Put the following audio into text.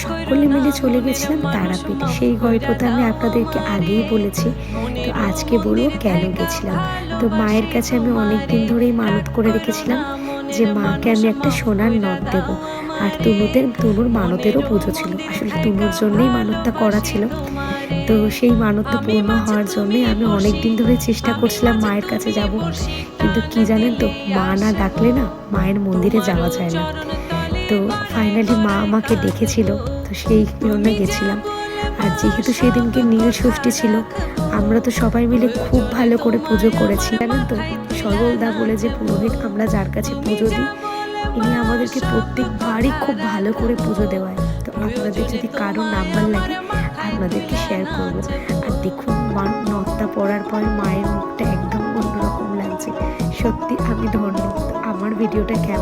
সকলে মিলে চলে গেছিলাম তারাপীঠ। সেই গল্পটা আমি আপনাদেরকে আগেই বলেছি, তো আজকে বলবো কেন গেছিলাম। তো মায়ের কাছে আমি অনেক দিন ধরেই মানত করে রেখেছিলাম যে মাকে আমি একটা সোনার নথ দেবো। আর তনুর মানতেরও পুজো ছিল, আসলে তনুর জন্যই মানতটা করা ছিল। তো সেই মানতটা পূর্ণ হওয়ার জন্যই আমি অনেক দিন ধরে চেষ্টা করছিলাম মায়ের কাছে যাব, কিন্তু কি জানেন তো, মা না ডাকলে না মায়ের মন্দিরে যাওয়া যায় না। তো ফাইনালি মা আমাকে ডেকেছিল, তো সেই জন্য গেছিলাম। আর যেহেতু সেদিনকে নীল ষষ্ঠী ছিল, আমরা তো সবাই মিলে খুব ভালো করে পুজো করেছি। জানেন তো, সরলদা বলে যে পুরোহিত, আমরা যার কাছে পুজো দিই, ইনি আমাদেরকে প্রত্যেকবারই খুব ভালো করে পুজো দেওয়ায়। তো আপনাদের যদি কারো নাম্বার লাগে আপনাদেরকে শেয়ার করবো। আর দেখুন, মা নথটা পড়ার পর মায়ের মুখটা একদম অন্যরকম লাগছে। সত্যি আমি ধন্য। আমার ভিডিওটা কেমন